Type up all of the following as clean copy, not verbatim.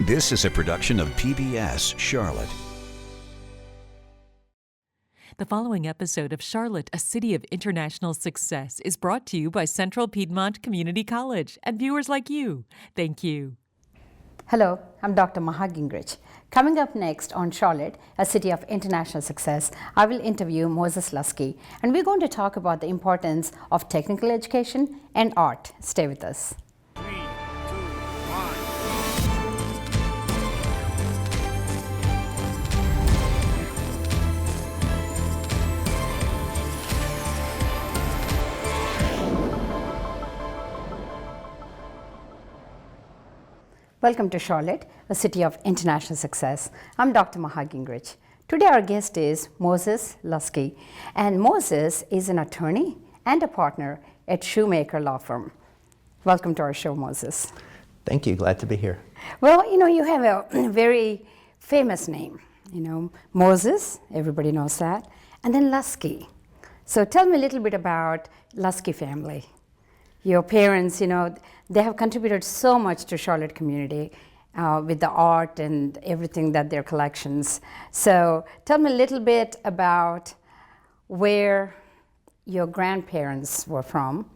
This is a production of PBS Charlotte. The following episode of Charlotte, a City of International Success, is brought to you by Central Piedmont Community College and viewers like you. Thank you. Hello, I'm Dr. Maha Gingrich. Coming up next on Charlotte, a City of International Success, I will interview Moses Luski, and we're going to talk about the importance of technical education and art. Stay with us. 3, 2, 1. Welcome to Charlotte, a City of International Success. I'm Dr. Maha Gingrich. Today our guest is Moses Luski, and Moses is an attorney and a partner at Shoemaker Law Firm. Welcome to our show, Moses. Thank you. Glad to be here. Well, you have a very famous name. Moses, everybody knows that, and then Luski. So tell me a little bit about Luski family. Your parents, they have contributed so much to Charlotte community with the art and everything that their collections. So tell me a little bit about where your grandparents were from.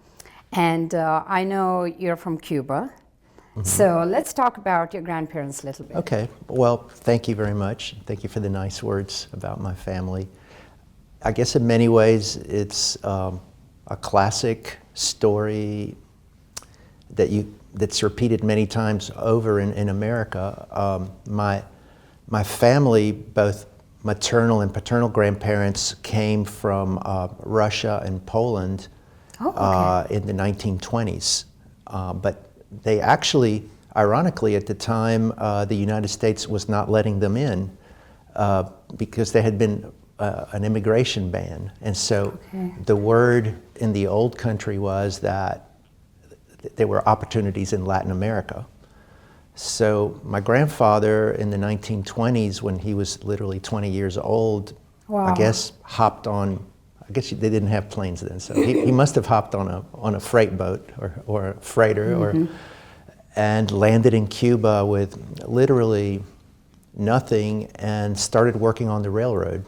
And I know you're from Cuba. Mm-hmm. So let's talk about your grandparents a little bit. Okay. Well, thank you very much. Thank you for the nice words about my family. I guess in many ways it's a classic story that's repeated many times over in America. My family, both maternal and paternal grandparents, came from Russia and Poland in the 1920s. But they actually, ironically, at the time, the United States was not letting them in because there had been an immigration ban. And so the word in the old country was that there were opportunities in Latin America. So my grandfather in the 1920s, when he was literally 20 years old, I guess hopped on, they didn't have planes then, so he must have hopped on a freight boat or a freighter and landed in Cuba with literally nothing and started working on the railroad.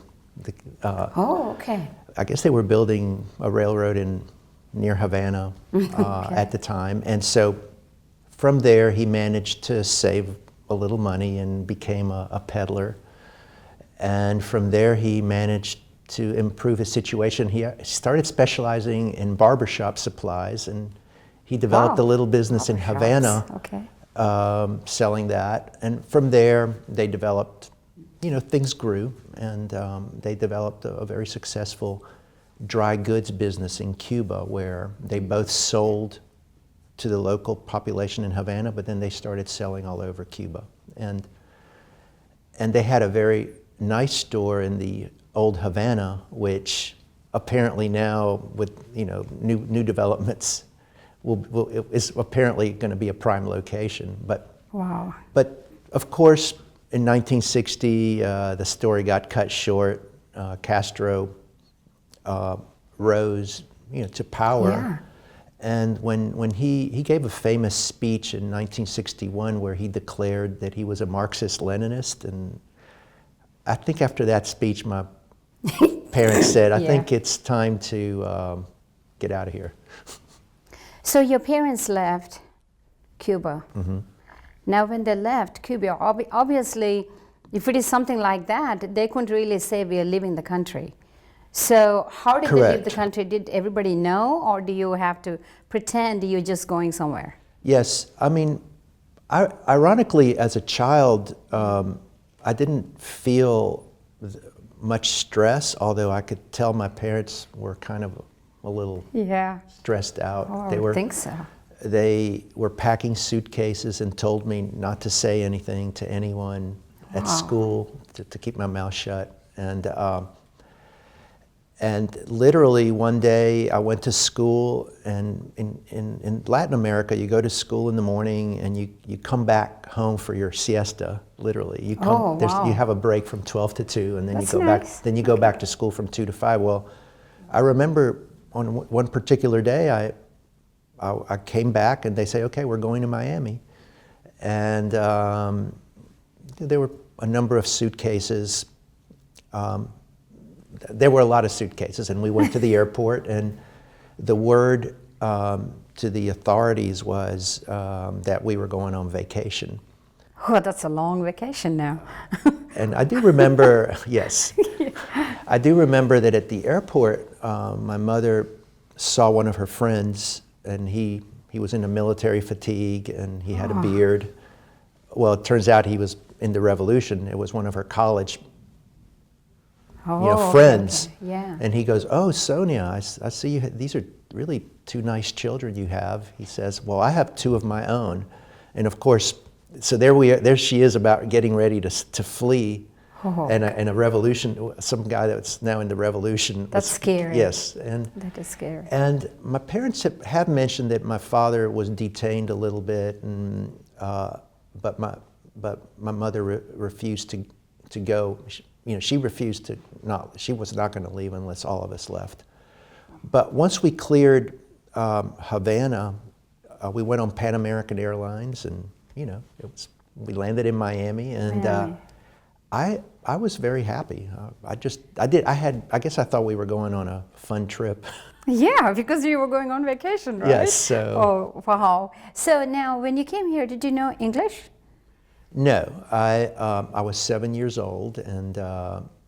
I guess they were building a railroad near Havana at the time. And so from there, he managed to save a little money and became a peddler. And from there, he managed to improve his situation. He started specializing in barbershop supplies, and he developed a little business in Havana selling that. And from there, they developed, things grew, and they developed a very successful dry goods business in Cuba, where they both sold to the local population in Havana, but then they started selling all over Cuba. And they had a very nice store in the old Havana, which apparently now with new developments is apparently going to be a prime location. But of course, in 1960, the story got cut short. Castro rose, to power. Yeah. And when he gave a famous speech in 1961 where he declared that he was a Marxist-Leninist, and I think after that speech, my parents said, I think it's time to get out of here. So your parents left Cuba. Mm-hmm. Now when they left Cuba, obviously, if it is something like that, they couldn't really say we are leaving the country. So how did they leave the country? Did everybody know, or do you have to pretend you're just going somewhere? Yes, ironically, as a child, I didn't feel much stress, although I could tell my parents were kind of a little stressed out. I would think so. They were packing suitcases and told me not to say anything to anyone at school, to keep my mouth shut. And literally one day I went to school, and in Latin America, you go to school in the morning and you come back home for your siesta, literally. You have a break from 12 to 2, and then you go back to school from 2 to 5. Well, I remember on one particular day, I came back and they say, okay, we're going to Miami. And there were a number of suitcases. There were a lot of suitcases, and we went to the airport, and the word to the authorities was that we were going on vacation. Oh, that's a long vacation now. And I do remember, yes, I do remember that at the airport, my mother saw one of her friends, and he was in a military fatigue, and he had a beard. Well, it turns out he was in the Revolution. It was one of her college friends. Okay. Yeah. And he goes, "Oh, Sonia, I see you. These are really two nice children you have." He says, "Well, I have two of my own," and of course, so there she is about getting ready to flee, and a revolution. Some guy that's now in the Revolution. That's scary. Yes, and that is scary. And my parents have mentioned that my father was detained a little bit, and but my mother refused to go. She refused to she was not going to leave unless all of us left. But once we cleared Havana, we went on Pan American Airlines, and we landed in Miami, and I was very happy. I guess I thought we were going on a fun trip. Yeah, because you were going on vacation, right? Yes. So. Oh, wow. So now, when you came here, did you know English? No, I was 7 years old, and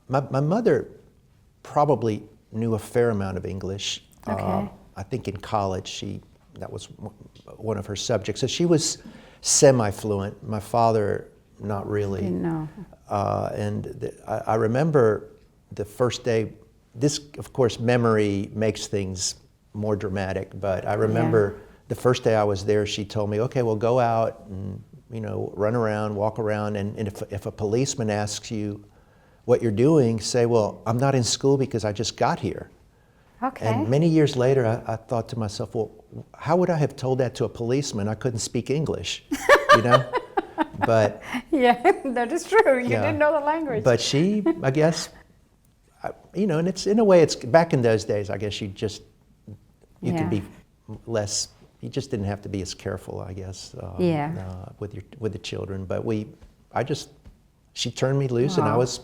my mother probably knew a fair amount of English. Okay. I think in college that was one of her subjects. So she was semi-fluent. My father, not really. No. I remember the first day. This, of course, memory makes things more dramatic. But I remember the first day I was there. She told me, "Okay, well, go out and run around, walk around, and if a policeman asks you what you're doing, say, well, I'm not in school because I just got here." Okay. And many years later, I thought to myself, well, how would I have told that to a policeman? I couldn't speak English, But yeah, that is true. You didn't know the language. But she, I guess, and it's in a way, it's back in those days. I guess you could be less. You just didn't have to be as careful, I guess, with the children. But she turned me loose, and I was,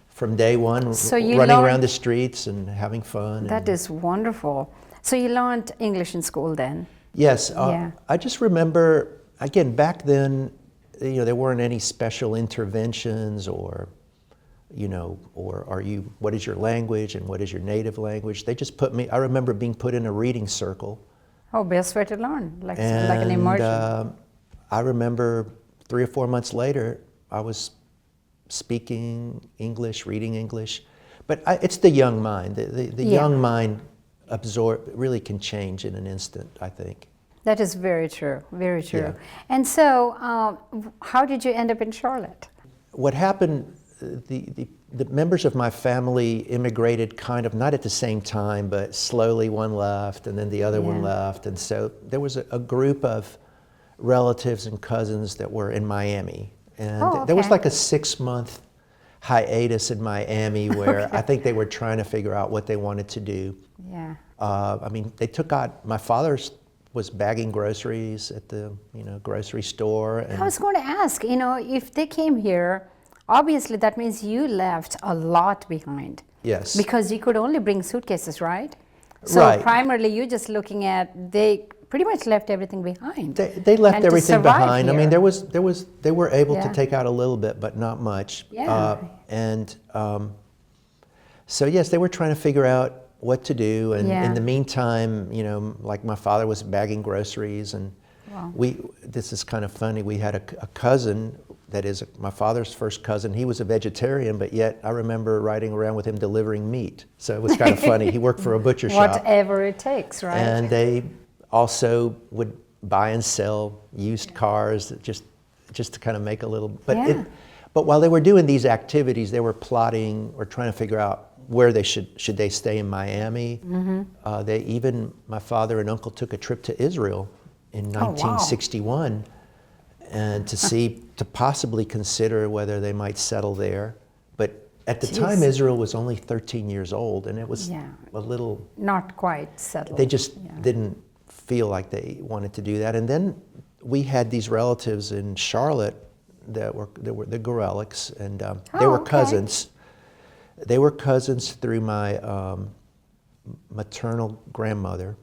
from day one, running around the streets and having fun. That is wonderful. So you learned English in school then? Yes. I just remember, again, back then, there weren't any special interventions or what is your language and what is your native language. They just I remember being put in a reading circle. Oh, best way to learn, like an immersion. I remember 3 or 4 months later, I was speaking English, reading English. But it's the young mind. The young mind really can change in an instant, I think. That is very true, very true. Yeah. And so, how did you end up in Charlotte? What happened, the members of my family immigrated kind of not at the same time, but slowly. One left, and then the other one left. And so there was a group of relatives and cousins that were in Miami. And there was like a 6-month hiatus in Miami where I think they were trying to figure out what they wanted to do. Yeah. They took out, my father was bagging groceries at the grocery store. And I was going to ask, if they came here, obviously that means you left a lot behind. Yes. Because you could only bring suitcases, right? So right. Primarily you're just looking at, they pretty much left everything behind. They left everything behind. Here. I mean, they were able to take out a little bit, but not much. Yeah. So yes, they were trying to figure out what to do, and Yeah. in the meantime, like my father was bagging groceries, and Wow. this is kind of funny. We had a cousin that is my father's first cousin. He was a vegetarian, but yet I remember riding around with him delivering meat. So it was kind of funny. He worked for a butcher shop. Whatever it takes, right? And they also would buy and sell used cars just to kind of make a little. But while they were doing these activities, they were plotting or trying to figure out where they should they stay in Miami. Mm-hmm. My father and uncle took a trip to Israel in 1961, and to possibly consider whether they might settle there. But at the time, Israel was only 13 years old, and it was a little... Not quite settled. They just didn't feel like they wanted to do that. And then we had these relatives in Charlotte that were the Gorelics, and they were cousins. They were cousins through my maternal grandmother,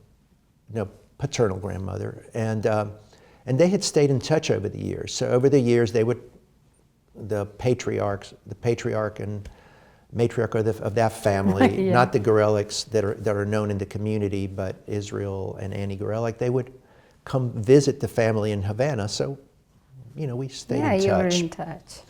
no, paternal grandmother, and they had stayed in touch over the years. So over the years, they would, the patriarch and matriarch of that family, not the Gorelics that are known in the community, but Israel and Annie Gorelick, they would come visit the family in Havana. So, you know, we stayed in touch. Yeah, you were in touch.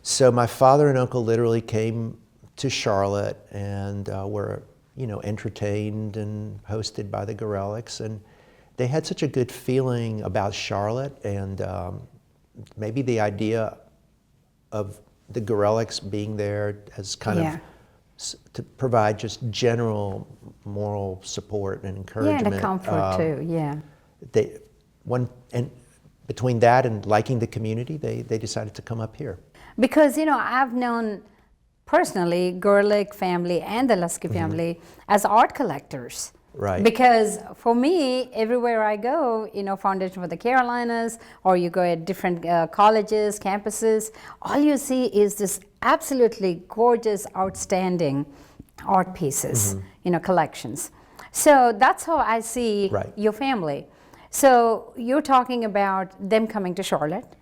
So my father and uncle literally came to Charlotte and were, you know, entertained and hosted by the Gorelics, and they had such a good feeling about Charlotte, and maybe the idea of the Gorelics being there as kind of to provide just general moral support and encouragement. Yeah, and a comfort too. Yeah. And between that and liking the community, they decided to come up here. Because, you know, I've known personally Gorelick family and the Luski family as art collectors. Right. Because for me, everywhere I go, you know, Foundation for the Carolinas, or you go at different colleges, campuses, all you see is this absolutely gorgeous, outstanding art pieces, you know, collections. So that's how I see your family. So you're talking about them coming to Charlotte,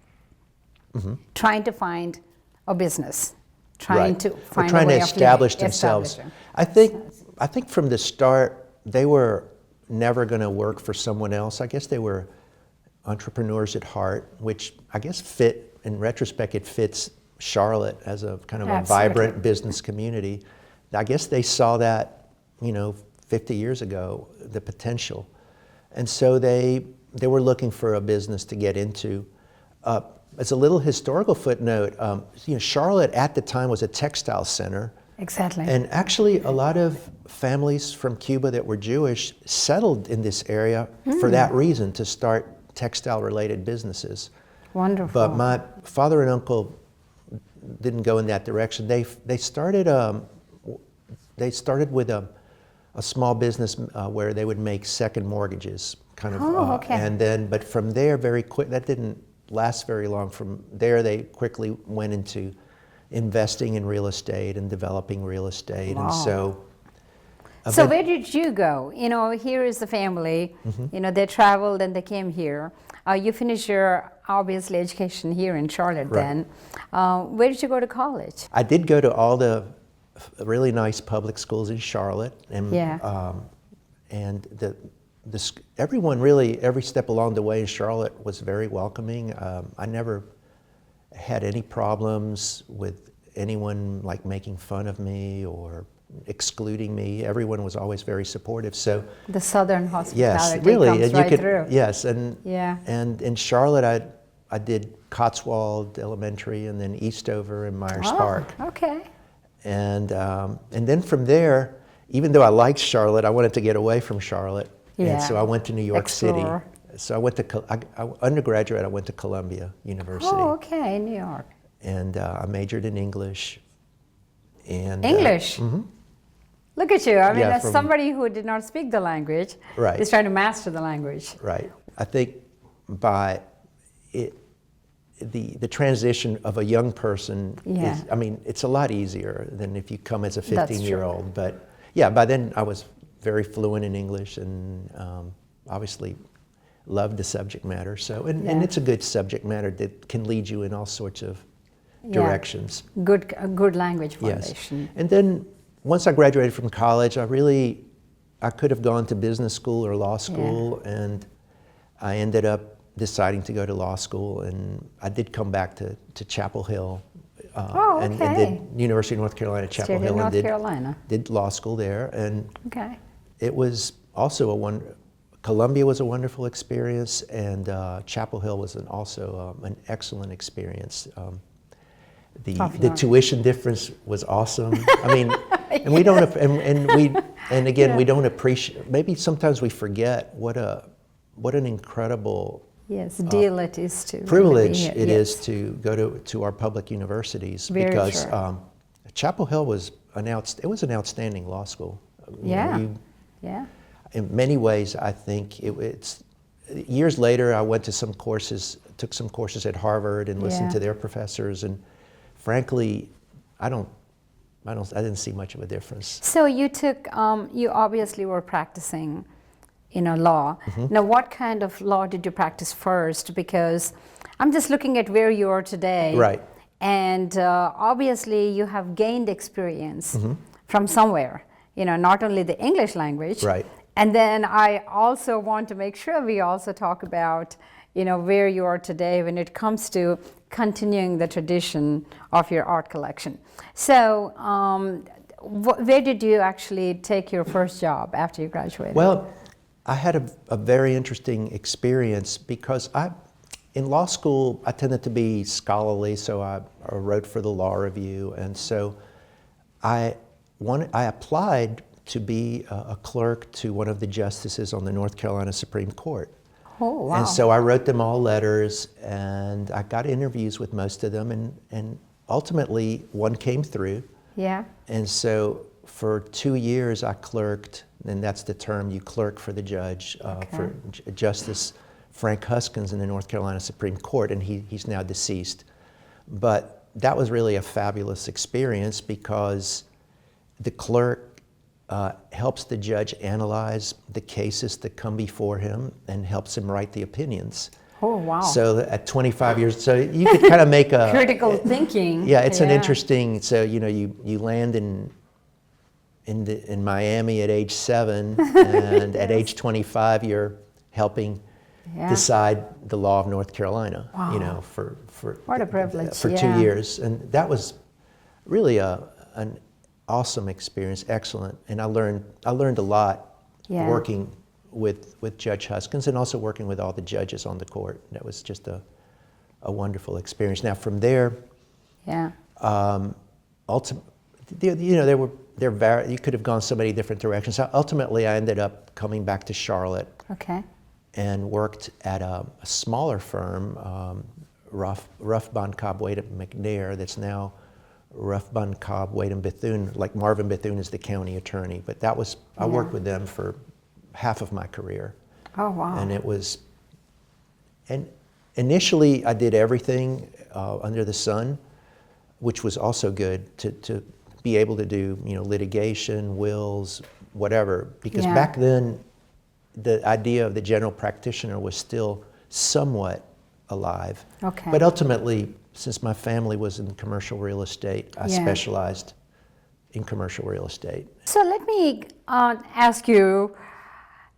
trying to find a business, trying to find a way of establish themselves. I think from the start, they were never going to work for someone else. I guess they were entrepreneurs at heart, which I guess in retrospect, it fits Charlotte as a kind of a vibrant business community. I guess they saw that, you know, 50 years ago, the potential. And so they were looking for a business to get into. As a little historical footnote, you know, Charlotte at the time was a textile center. Exactly. And actually, a lot of families from Cuba that were Jewish settled in this area for that reason, to start textile-related businesses. Wonderful. But my father and uncle didn't go in that direction. They started with a small business where they would make second mortgages, kind of. And then, but from there, very quick. That didn't last very long. From there, they quickly went into investing in real estate and developing real estate. And so where did you go? You know, here is the family, you know, they traveled and they came here. You finished your, obviously, education here in Charlotte then. Where did you go to college? I did go to all the really nice public schools in Charlotte. And, and everyone really, every step along the way in Charlotte was very welcoming. I never had any problems with anyone like making fun of me or excluding me. Everyone was always very supportive. So the Southern hospitality comes right through. Yes, and in Charlotte, I did Cotswold Elementary and then Eastover and Myers Park. Okay. And then from there, even though I liked Charlotte, I wanted to get away from Charlotte, and so I went to New York City. So I went to undergraduate. I went to Columbia University. Oh, okay, in New York. And I majored in English. And English. Look at you. I mean, as somebody who did not speak the language, is trying to master the language. Right. I think by the transition of a young person is, I mean, it's a lot easier than if you come as a 15-year-old. But yeah, by then I was very fluent in English and obviously loved the subject matter. So, and it's a good subject matter that can lead you in all sorts of directions. A good language foundation. Yes. And then once I graduated from college, I could have gone to business school or law school, and I ended up deciding to go to law school, and I did come back to Chapel Hill. And did University of North Carolina, Chapel Hill, and did law school there. And it was also Columbia was a wonderful experience, and Chapel Hill was also an excellent experience. The tuition difference was awesome. I mean, and we don't, we don't appreciate. Maybe sometimes we forget what an incredible deal it is to privilege it is to go to our public universities, because Chapel Hill was an outstanding law school. In many ways, I think years later, I went to some courses, took some courses at Harvard and listened to their professors, and frankly, I didn't see much of a difference. So you took, you obviously were practicing, law. Now, what kind of law did you practice first? Because I'm just looking at where you are today. Right. And obviously, you have gained experience from somewhere, not only the English language. Right. And then I also want to make sure we also talk about, where you are today when it comes to continuing the tradition of your art collection. So, where did you actually take your first job after you graduated? Well, I had a very interesting experience because in law school, I tended to be scholarly, so I wrote for the Law Review, and so I applied to be a clerk to one of the justices on the North Carolina Supreme Court. Oh, wow. And so I wrote them all letters, and I got interviews with most of them, and ultimately one came through. Yeah. And so for 2 years I clerked, and that's the term, you clerk for the judge, for Justice Frank Huskins in the North Carolina Supreme Court, and he's now deceased. But that was really a fabulous experience because the clerk helps the judge analyze the cases that come before him and helps him write the opinions. Oh, wow. So at 25 years, so you could kind of make a... Critical thinking. Yeah, it's an interesting, so you land in Miami at age 7, and at age 25 you're helping decide the law of North Carolina. Wow. For what a privilege. for 2 years, and that was really an awesome experience, excellent, and I learned a lot working with Judge Huskins and also working with all the judges on the court. That was just a wonderful experience. Now from there, you could have gone so many different directions. Ultimately, I ended up coming back to Charlotte. Okay. And worked at a smaller firm, Ruff, Bond, Cobb, Wade & McNair, that's now Ruff, Bond, Cobb, Wade & Bethune, like Marvin Bethune is the county attorney. But that was, I worked with them for half of my career. Oh, wow. And it was, and initially I did everything under the sun, which was also good to be able to do, litigation, wills, whatever. Because back then, the idea of the general practitioner was still somewhat alive. Okay. But ultimately, since my family was in commercial real estate, I specialized in commercial real estate. So let me ask you,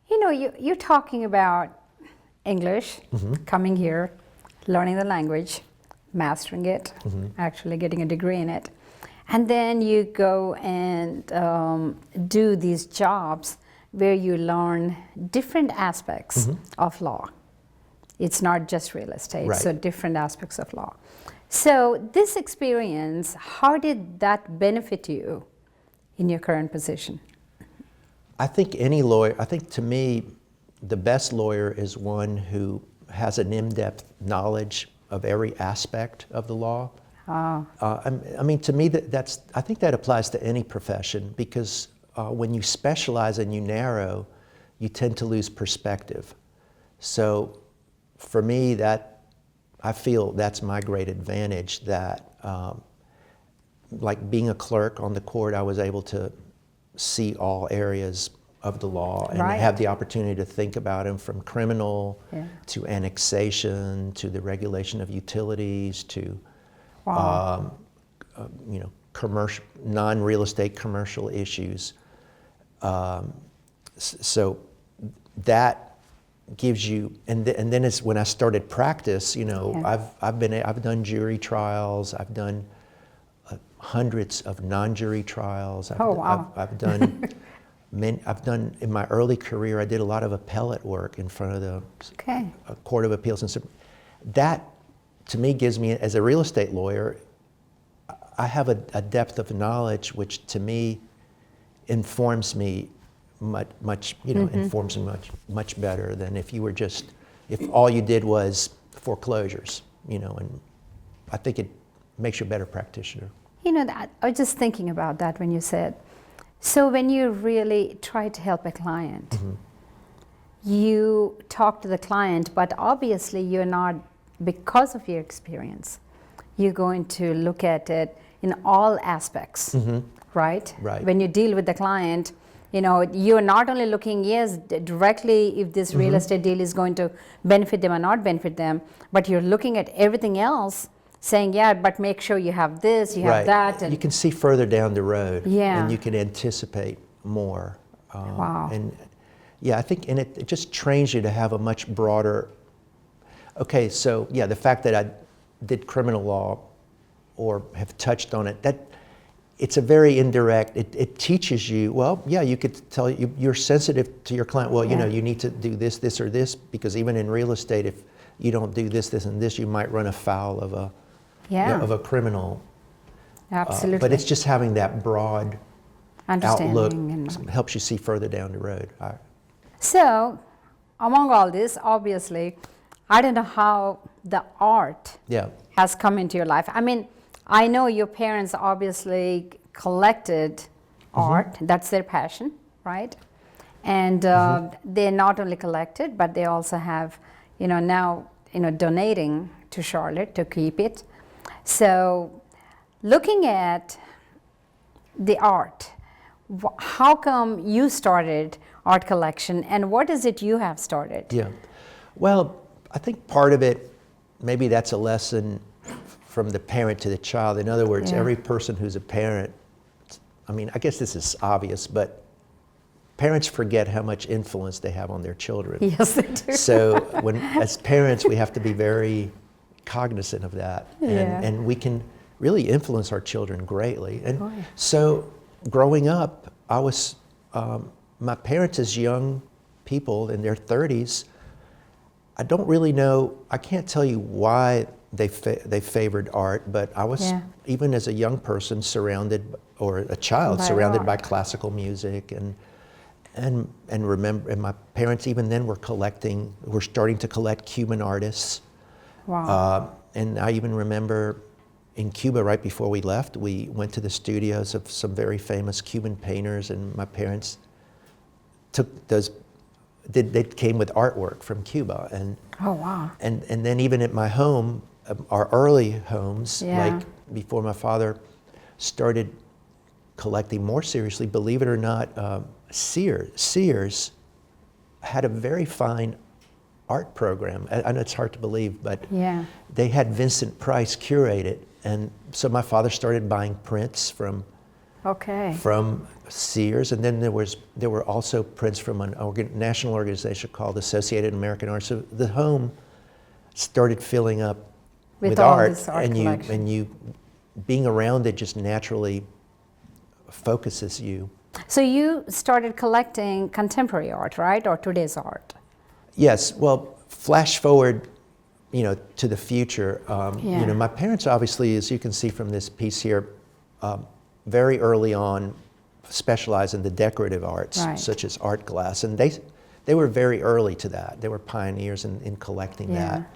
you're talking about English, coming here, learning the language, mastering it, actually getting a degree in it, and then you go and do these jobs where you learn different aspects of law. It's not just real estate, so different aspects of law. So this experience, how did that benefit you in your current position? I think to me, the best lawyer is one who has an in-depth knowledge of every aspect of the law. I mean, to me, I think that applies to any profession, because when you specialize and you narrow, you tend to lose perspective. So for me, I feel that's my great advantage, that like being a clerk on the court, I was able to see all areas of the law and have the opportunity to think about them, from criminal to annexation to the regulation of utilities to commercial, non-real estate commercial issues. So that gives you, and then it's when I started practice, I've done jury trials, I've done hundreds of non-jury trials. I've done in my early career, I did a lot of appellate work in front of the Court of Appeals, and so that to me gives me, as a real estate lawyer, I have a depth of knowledge which to me informs me much better than if all you did was foreclosures, and I think it makes you a better practitioner. That I was just thinking about that when you said, so when you really try to help a client, you talk to the client, but obviously you're not, because of your experience, you're going to look at it in all aspects, right? Right. When you deal with the client, you know, you're not only looking, yes, directly if this real estate deal is going to benefit them or not benefit them, but you're looking at everything else, saying, yeah, but make sure you have this, you have that. And you can see further down the road, Yeah. and you can anticipate more. Wow. And yeah, I think, and it just trains you to have a much broader. Okay, so yeah, the fact that I did criminal law or have touched on it, that it's a very indirect, it teaches you, well, yeah, you could tell you're sensitive to your client, well, you know, you need to do this, this, or this, because even in real estate, if you don't do this, this, and this, you might run afoul of a, of a criminal. Absolutely. But it's just having that broad outlook understanding. helps you see further down the road. So, among all this, obviously, I don't know how the art Yeah. has come into your life. I mean, I know your parents obviously collected art. That's their passion, right? And they not only collected, but they also have, you know, now, you know, donating to Charlotte to keep it. So, looking at the art, how come you started art collection, and what is it you have started? Yeah. Well, I think part of it, maybe that's a lesson from the parent to the child. In other words, every person who's a parent, I mean, I guess this is obvious, but parents forget how much influence they have on their children. Yes, they do. So as parents, we have to be very cognizant of that. Yeah. And we can really influence our children greatly. And so growing up, I was, my parents as young people in their 30s, I don't really know, I can't tell you why they favored art, but I was, even as a young person, surrounded, or a child, surrounded by classical music, and remember, and my parents even then were starting to collect Cuban artists. Wow. And I even remember in Cuba, right before we left, we went to the studios of some very famous Cuban painters, and my parents took those, they came with artwork from Cuba. And oh, wow. And then even at my home, our early homes, like before my father started collecting more seriously, believe it or not, Sears had a very fine art program. I know it's hard to believe, but they had Vincent Price curate it. And so my father started buying prints from Sears, and then there were also prints from a national organization called Associated American Art. So the home started filling up with art, and you being around it just naturally focuses you. So you started collecting contemporary art, right, or today's art? Yes. Well, flash forward, you know, to the future. You know, my parents obviously, as you can see from this piece here, very early on specialized in the decorative arts, such as art glass, and they were very early to that. They were pioneers in collecting that.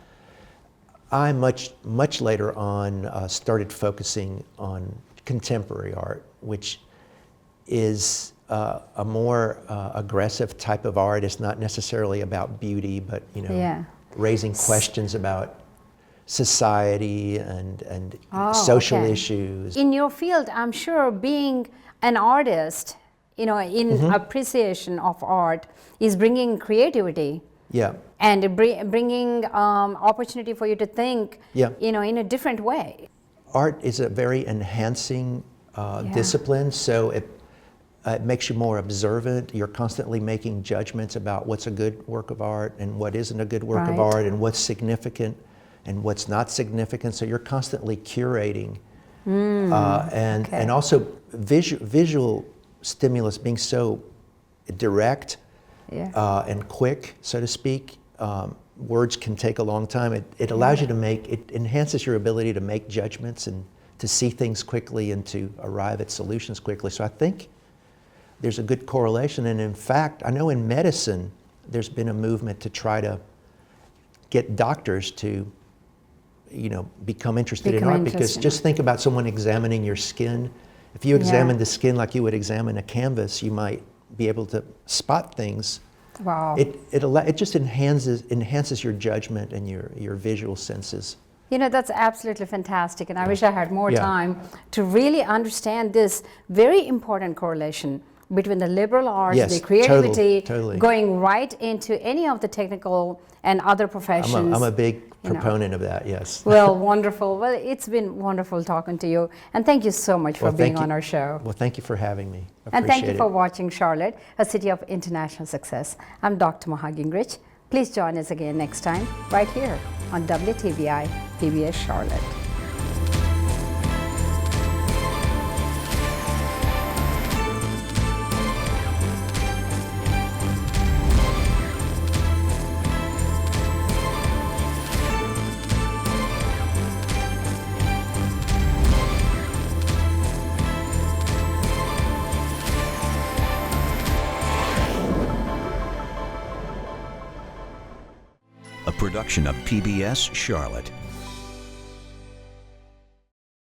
I much later on started focusing on contemporary art, which is a more aggressive type of art. It's not necessarily about beauty, but you know, raising questions about society and social issues. In your field, I'm sure being an artist, you know, in appreciation of art, is bringing creativity. And bringing opportunity for you to think, you know, in a different way. Art is a very enhancing discipline, so it makes you more observant. You're constantly making judgments about what's a good work of art and what isn't a good work of art, and what's significant and what's not significant. So you're constantly curating, and also visual stimulus being so direct. And quick, so to speak. Words can take a long time. It allows you to it enhances your ability to make judgments and to see things quickly and to arrive at solutions quickly. So I think there's a good correlation. And in fact, I know in medicine, there's been a movement to try to get doctors to, you know, become interested in art. Because just think about someone examining your skin. If you examine the skin like you would examine a canvas, you might be able to spot things Wow. It just enhances your judgment and your visual senses. You know, that's absolutely fantastic, and I wish I had more Yeah. time to really understand this very important correlation between the liberal arts, Yes, the creativity, totally. going right into any of the technical and other professions. I'm a big you know. proponent of that, yes. Well, wonderful. Well, it's been wonderful talking to you, and thank you so much for Well, being thank on you. our show. Well, thank you for having me. And thank you Appreciate for it. watching Charlotte, a city of international success. I'm Dr. Maha Gingrich. Please join us again next time, right here on WTVI PBS Charlotte. A production of PBS Charlotte.